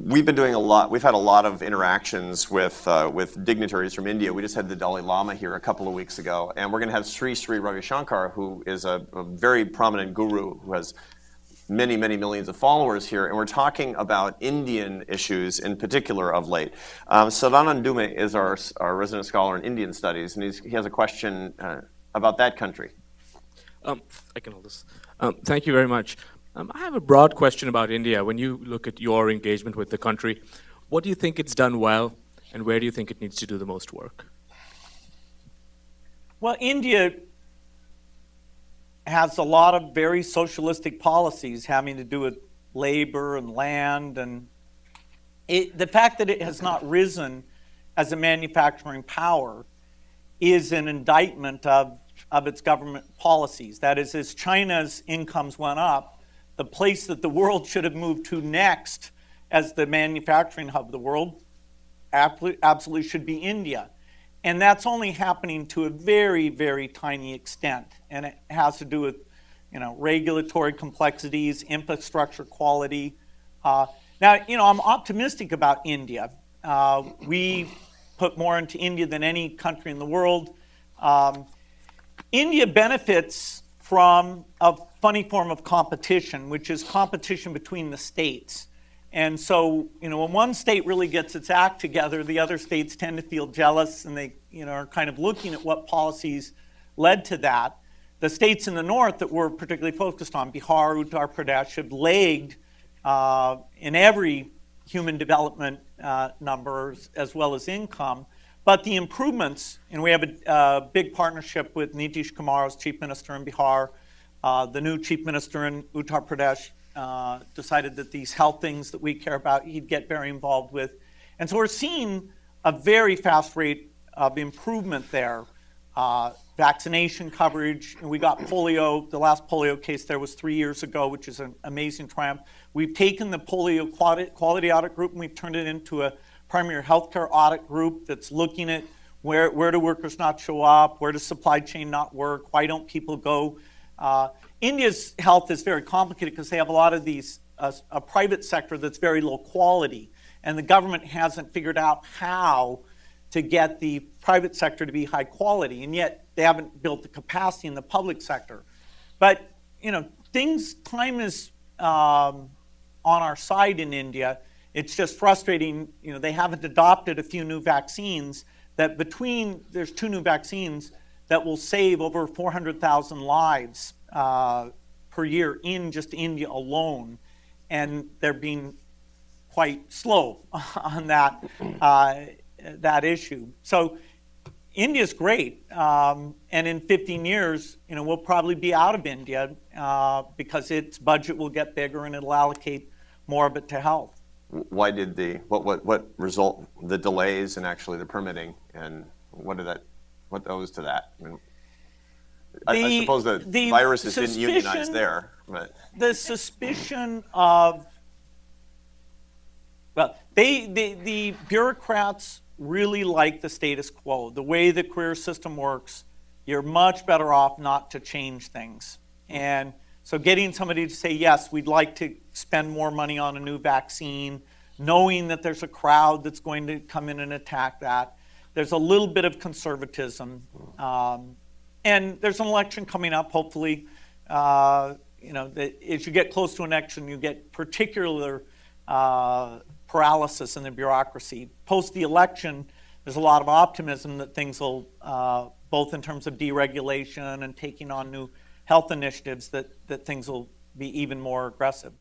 We've been doing a lot. We've had a lot of interactions with dignitaries from India. We just had the Dalai Lama here a couple of weeks ago, and we're going to have Sri Ravi Shankar, who is a very prominent guru who has many, many millions of followers here, and we're talking about Indian issues in particular of late. Sadanand Dume is our resident scholar in Indian studies, and he has a question about that country. I can hold this. Thank you very much. I have a broad question about India. When you look at your engagement with the country, what do you think it's done well, and where do you think it needs to do the most work? Well, India has a lot of very socialistic policies having to do with labor and land, and the fact that it has not risen as a manufacturing power is an indictment of its government policies. That is, as China's incomes went up, the place that the world should have moved to next as the manufacturing hub of the world absolutely should be India. And that's only happening to a very, very tiny extent. And it has to do with, regulatory complexities, infrastructure quality. Now, I'm optimistic about India. We put more into India than any country in the world. India benefits from a funny form of competition, which is competition between the states. And so, when one state really gets its act together, the other states tend to feel jealous, and they, are kind of looking at what policies led to that. The states in the north that we're particularly focused on, Bihar, Uttar Pradesh, have lagged in every human development numbers as well as income. But the improvements, and we have a big partnership with Nitish Kumar as Chief Minister in Bihar. The new Chief Minister in Uttar Pradesh decided that these health things that we care about, he'd get very involved with. And so we're seeing a very fast rate of improvement there. Vaccination coverage, and we got polio. The last polio case there was 3 years ago, which is an amazing triumph. We've taken the polio quality audit group and we've turned it into a primary healthcare audit group that's looking at where do workers not show up, where does supply chain not work, why don't people go. India's health is very complicated because they have a lot of these, a private sector that's very low quality, and the government hasn't figured out how to get the private sector to be high quality, and yet they haven't built the capacity in the public sector. But, time is on our side in India. It's just frustrating, they haven't adopted a few new vaccines that there's 2 new vaccines that will save over 400,000 lives per year in just India alone. And they're being quite slow on that issue. So India's great. And in 15 years, we'll probably be out of India because its budget will get bigger and it'll allocate more of it to health. Why did what result the delays in actually the permitting, and what owes to that? I suppose the viruses didn't unionize there, but the suspicion of the bureaucrats really like the status quo. The way the career system works, you're much better off not to change things. And so getting somebody to say, yes, we'd like to spend more money on a new vaccine, knowing that there's a crowd that's going to come in and attack that. There's a little bit of conservatism. And there's an election coming up, hopefully. As you get close to an election, you get particular paralysis in the bureaucracy. Post the election, there's a lot of optimism that things will, both in terms of deregulation and taking on new health initiatives, that things will be even more aggressive.